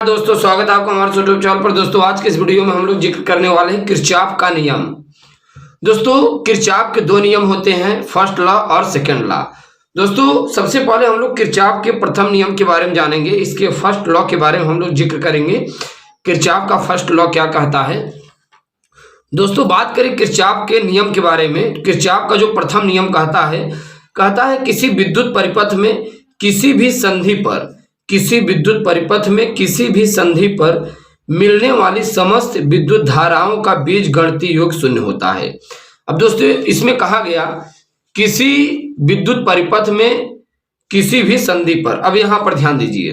दोस्तों, स्वागत है आपका हमारे यूट्यूब चैनल पर। दोस्तों, आज के इस वीडियो में हम लोग जिक्र करने वाले हैं किरचॉफ का नियम। दोस्तों, किरचॉफ के दो नियम होते हैं, फर्स्ट लॉ और सेकंड लॉ। दोस्तों, सबसे पहले हम लोग किरचॉफ के प्रथम नियम के बारे में जानेंगे। इसके फर्स्ट लॉ के बारे में हम लोग जिक्र करेंगे। किरचॉफ का फर्स्ट लॉ क्या कहता है। दोस्तों, बात करें किरचॉफ के नियम के बारे में। किरचॉफ का जो प्रथम नियम कहता है किसी विद्युत परिपथ में किसी भी संधि पर मिलने वाली समस्त विद्युत धाराओं का बीजगणितीय योग शून्य होता है। अब दोस्तों, इसमें कहा गया किसी विद्युत परिपथ में किसी भी संधि पर, अब यहां पर ध्यान दीजिए,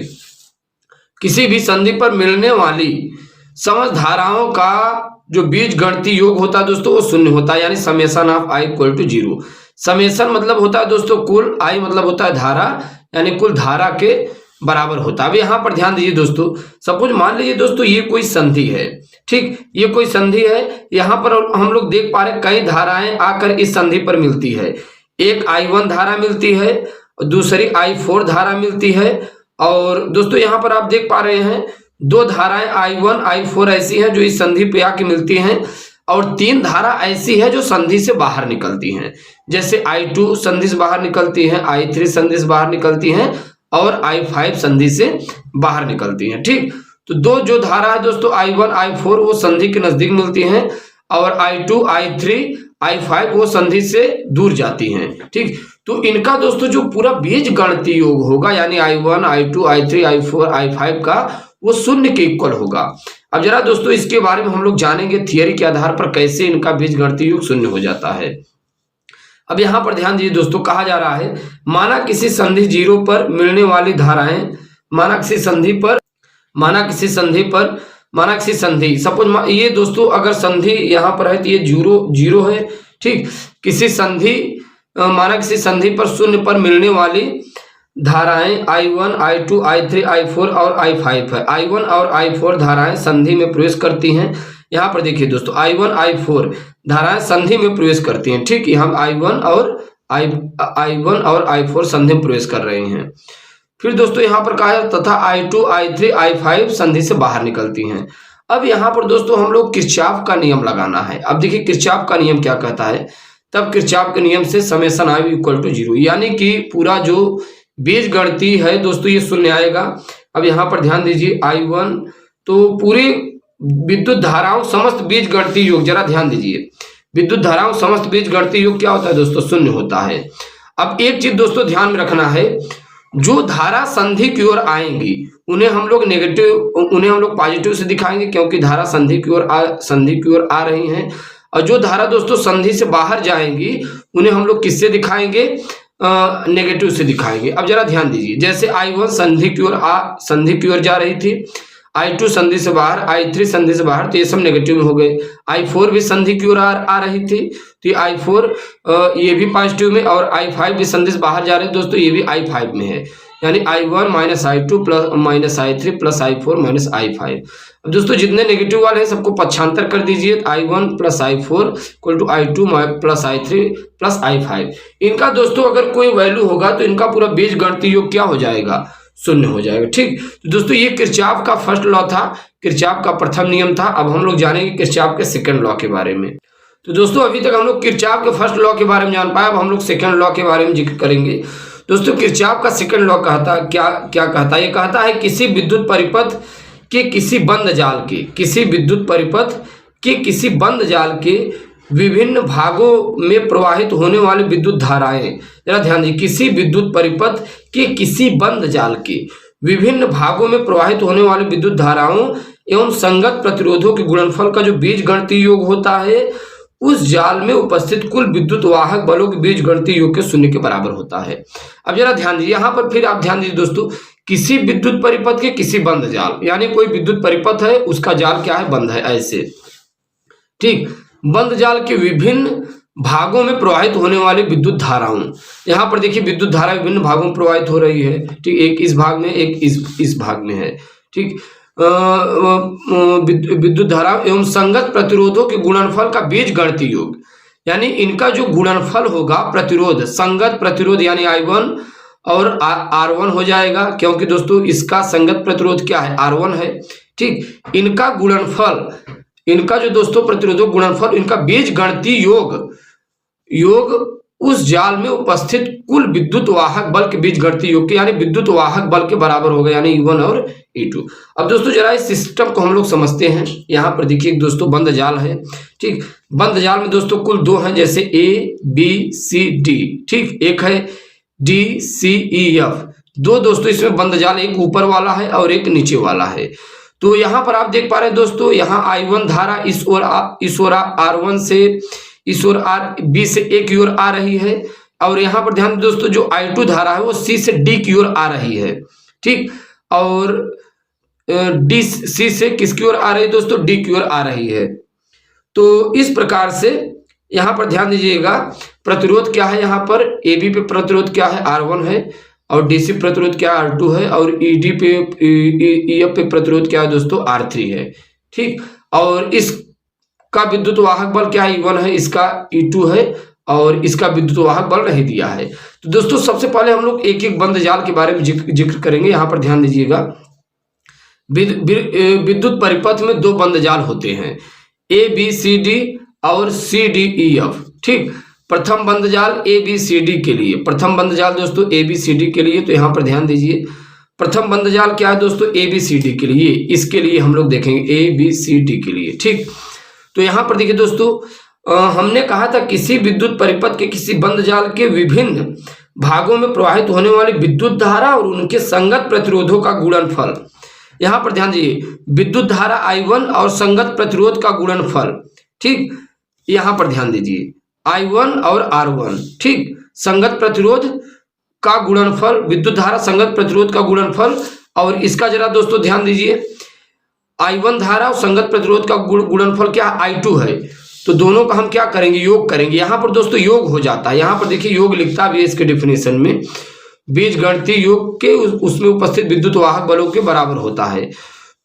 किसी भी संधि पर मिलने वाली समस्त धाराओं का जो बीजगणितीय योग होता है दोस्तों, वो शून्य होता है, यानी summation of I equal to 0। Summation मतलब होता है दोस्तों कुल, आई मतलब होता है धारा, यानी कुल धारा के बराबर होता है। अब यहाँ पर ध्यान दीजिए दोस्तों, सपोज मान लीजिए दोस्तों ये कोई संधि है, ठीक, ये कोई संधि है। यहाँ पर हम लोग देख पा रहे हैं कई धाराएं आकर इस संधि पर मिलती है। एक I1 धारा मिलती है, दूसरी I4 धारा मिलती है, और दोस्तों यहाँ पर आप देख पा रहे हैं दो धाराएं I1 I4 ऐसी हैं जो इस संधि पे आके मिलती हैं, और तीन धारा ऐसी है जो संधि से बाहर निकलती हैं। जैसे I2 संधि से बाहर निकलती है, I3 संधि से बाहर निकलती हैं, और I5 संधि से बाहर निकलती हैं। ठीक, तो दो जो धारा है दोस्तों I1 I4 वो संधि के नजदीक मिलती हैं, और I2 I3 I5 वो संधि से दूर जाती हैं। ठीक, तो इनका दोस्तों जो पूरा बीजगणितीय योग होगा, यानी I1 I2 I3 I4 I5 का, वो शून्य के इक्वल होगा। अब जरा दोस्तों इसके बारे में हम लोग जानेंगे थियरी के आधार पर कैसे इनका बीजगणितीय योग शून्य हो जाता है। अब यहाँ पर ध्यान दीजिए दोस्तों, कहा जा रहा है माना किसी संधि 0 पर मिलने वाली धाराएं, माना किसी संधि सपोज ये दोस्तों अगर संधि यहाँ पर है तो ये 0 है। ठीक, किसी संधि माना किसी संधि पर शून्य पर मिलने वाली धाराएं I1 I2 I3 I4 और I5 है। I1 और I4 धाराएं संधि में प्रवेश करती हैं। यहाँ पर देखिए दोस्तों I1 I4 धाराएं संधि में प्रवेश करती हैं। ठीक, हम I1 और I4 संधि में प्रवेश कर रहे हैं। फिर दोस्तों यहाँ पर कहा है तथा I2 I3 I5 संधि से बाहर निकलती हैं। अब यहाँ पर दोस्तों हम लोग किरचॉफ का नियम लगाना है। अब देखिए किरचॉफ का नियम क्या कहता है। तब किरचॉफ के नियम से समेशन आई इक्वल टू 0, यानी कि पूरा जो बीजगणितीय है दोस्तों ये शून्य आएगा। अब यहाँ पर ध्यान दीजिए I1 तो पूरी विद्युत धाराओं समस्त बीजगणितीय योग, जरा ध्यान दीजिए, विद्युत धाराओं समस्त बीजगणितीय योग क्या होता है दोस्तों, शून्य होता है। अब एक चीज दोस्तों ध्यान में रखना है, जो धारा संधि की ओर आएंगी उन्हें हम लोग पॉजिटिव से दिखाएंगे, क्योंकि धारा संधि की ओर आ रही हैं। और जो धारा दोस्तों संधि से बाहर जाएंगी उन्हें हम लोग किससे दिखाएंगे, नेगेटिव से दिखाएंगे। अब जरा ध्यान दीजिए, जैसे I1 संधि की ओर जा रही थी, I2 संधि से बाहर, I3 संधि से बाहर, तो ये सब नेगेटिव में हो गए। I4 भी संधि की ओर आ रही थी, तो ये I4 ये भी पॉजिटिव में, और I5 भी संधि से बाहर जा रहे हैं दोस्तों, ये भी I5 में है, यानी I1 minus I2 plus minus I3 plus I4 minus I5। अब दोस्तों जितने नेगेटिव वाले हैं सबको पक्षांतर कर दीजिए, I1 plus I4 equal to I2 plus I3 plus I5। इनका दोस्तों अगर कोई वैल्यू होगा तो इनका पूरा बीजगणितीय योग क्या हो जाएगा, शून्य हो जाएगा। ठीक, तो दोस्तों ये किरचॉफ का फर्स्ट लॉ था, किरचॉफ का प्रथम नियम था। अब हम लोग जानेंगे किरचॉफ के सेकंड लॉ के बारे में। तो दोस्तों अभी तक हम लोग किरचॉफ के फर्स्ट लॉ के बारे में जान पाए, अब हम लोग सेकंड लॉ के बारे में जिक्र करेंगे। दोस्तों किरचॉफ का सेकंड लॉ क्या कहता है, ये कहता है किसी विद्युत परिपथ के किसी बंद जाल के विभिन्न भागों में प्रवाहित होने वाली विद्युत धाराएं, जरा ध्यान दीजिए, किसी विद्युत परिपथ के किसी बंद जाल के विभिन्न भागों में प्रवाहित होने वाली विद्युत धाराओं एवं संगत प्रतिरोधों के गुणनफल का जो बीजगणितीय योग होता है उस जाल में उपस्थित कुल विद्युत वाहक बलों के बीजगणितीय योग के शून्य के बराबर होता है। अब जरा ध्यान दीजिए, यहाँ पर फिर आप ध्यान दीजिए दोस्तों, किसी विद्युत परिपथ के किसी बंद जाल, यानी कोई विद्युत परिपथ है उसका जाल क्या है, बंद है ऐसे। ठीक, बंद जाल के विभिन्न भागों में प्रवाहित होने वाली विद्युत धाराओं, यहाँ पर देखिए विद्युत धारा विभिन्न भागों में प्रवाहित हो रही है। ठीक, एक इस भाग में, एक इस भाग में है। ठीक, विद्युत धारा एवं संगत प्रतिरोधों के गुणनफल का बीजगणितीय योग, यानी इनका जो गुणनफल होगा प्रतिरोध, संगत प्रतिरोध यानी I1 और R1 हो जाएगा, क्योंकि दोस्तों इसका संगत प्रतिरोध क्या है, R1 है। ठीक, इनका गुणनफल, इनका जो दोस्तों प्रतिरोधक गुणनफल, इनका बीजगणितीय योग उस जाल में उपस्थित कुल विद्युत वाहक बल के बीजगणितीय योग के, यानी विद्युत वाहक बल के बराबर होगा, यानी E1 और E2। अब दोस्तों जरा इस सिस्टम को हम लोग समझते हैं। यहाँ पर देखिए दोस्तों बंद जाल है। ठीक, बंद जाल में दोस्तों कुल दो हैं, जैसे ABCD। ठीक, एक है DCEF। दो दोस्तों इसमें बंद जाल, एक ऊपर वाला है और एक नीचे वाला है। तो यहाँ पर आप देख पा रहे हैं दोस्तों, यहाँ I1 धारा इस ओर R1 से इस ओर B से A की ओर आ रही है, और यहाँ पर ध्यान दोस्तों जो I2 धारा है वो C से D की ओर आ रही है। ठीक, और C से किसकी ओर आ रही है दोस्तों, D की ओर आ रही है। तो इस प्रकार से यहाँ पर ध्यान दीजिएगा, प्रतिरोध क्या है, यहाँ पर AB पे प्रतिरोध क्या है, R1 है, और DC प्रतिरोध क्या है, R2 है, और ED पे EF पे प्रतिरोध क्या है दोस्तों, R3 है। ठीक, और इसका विद्युत वाहक बल क्या है, E1 है, इसका E2 है, और इसका विद्युत वाहक बल नहीं दिया है। तो दोस्तों सबसे पहले हम लोग एक एक बंद जाल के बारे में जिक्र करेंगे। यहाँ पर ध्यान दीजिएगा, विद्युत परिपथ में दो बंद जाल होते हैं, ABCD और CDEF। ठीक, प्रथम बंद जाल ABCD के लिए, प्रथम बंद जाल दोस्तों ABCD के लिए, तो यहाँ पर ध्यान दीजिए, प्रथम बंद जाल क्या है दोस्तों, ABCD के लिए। इसके लिए हम लोग देखेंगे ABCD के लिए। ठीक, तो यहाँ पर देखिए दोस्तों, हमने कहा था किसी विद्युत परिपथ के किसी बंद जाल के विभिन्न भागों में प्रवाहित होने वाली विद्युत धारा और उनके संगत प्रतिरोधों का गुणनफल। यहाँ पर ध्यान दीजिए, विद्युत धारा I1 और संगत प्रतिरोध का गुणनफल। ठीक, यहाँ पर ध्यान दीजिए, I1 और R1। ठीक, संगत प्रतिरोध का गुणनफल, विद्युत धारा संगत प्रतिरोध का गुणनफल, और इसका जरा दोस्तों ध्यान दीजिए, I1 धारा और संगत प्रतिरोध का गुणनफल क्या, I2 है। तो दोनों का हम क्या करेंगे, योग करेंगे। यहाँ पर दोस्तों योग हो जाता है, यहाँ पर देखिए योग लिखता भी है इसके डिफिनेशन में, बीजगणितीय योग के उसमें उपस्थित विद्युत वाहक बलों के बराबर होता है।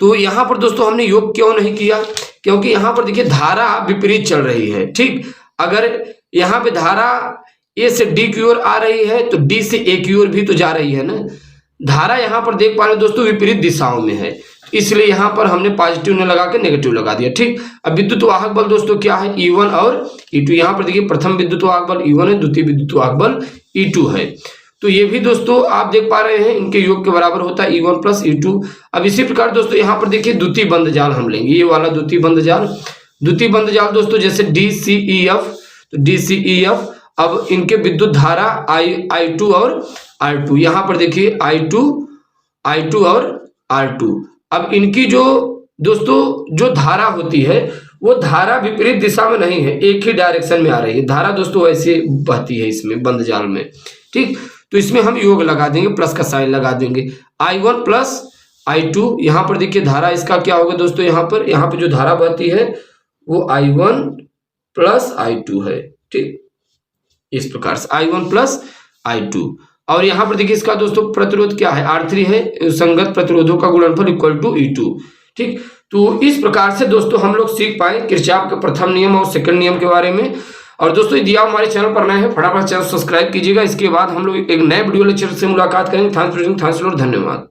तो यहाँ पर दोस्तों हमने योग क्यों नहीं किया, क्योंकि यहाँ पर देखिए धारा विपरीत चल रही है। ठीक, अगर यहाँ पे धारा A से D की ओर आ रही है तो D से A की ओर भी तो जा रही है ना। धारा यहाँ पर देख पा रहे दोस्तों विपरीत दिशाओं में है, इसलिए यहाँ पर हमने पॉजिटिव ने लगा के नेगेटिव लगा दिया। ठीक, अब विद्युत वाहक बल दोस्तों क्या है, E1 और E2। यहाँ पर देखिए प्रथम विद्युत वाहक बल E1 है, द्वितीय विद्युत वाहक बल E2 है। तो ये भी दोस्तों आप देख पा रहे हैं, इनके योग के बराबर होता है E1 प्लस E2। अब इसी प्रकार दोस्तों यहाँ पर देखिए द्वितीय बंद जाल हम लेंगे, ये वाला द्वितीय बंद जाल। द्वितीय बंद जाल दोस्तों जैसे DCEF, तो DCEF, अब इनके विद्युत धारा I2 और R2। यहाँ पर देखिए I2 और R2। अब इनकी जो दोस्तों जो धारा होती है वो धारा विपरीत दिशा में नहीं है, एक ही डायरेक्शन में आ रही है। धारा दोस्तों ऐसे बहती है इसमें बंद जाल में। ठीक, तो इसमें हम योग लगा देंगे, प्लस का साइन लगा देंगे, I1 प्लस I2। यहाँ पर देखिए धारा इसका क्या होगा दोस्तों, यहाँ पे जो धारा बहती है वो I1 प्लस I2 है। ठीक, इस प्रकार से I1 प्लस I2। और यहाँ पर देखिए इसका दोस्तों प्रतिरोध क्या है, R3 है, संगत प्रतिरोधों का गुणनफल इक्वल टू E2। ठीक, तो इस प्रकार से दोस्तों हम लोग सीख पाए किरचॉफ के प्रथम नियम और सेकंड नियम के बारे में। और दोस्तों यदि आप हमारे चैनल पर नए हैं फटाफट चैनल सब्सक्राइब कीजिएगा। इसके बाद हम लोग एक नए वीडियो लेक्चर से मुलाकात करेंगे। Thanks for watching, thanks lot, धन्यवाद।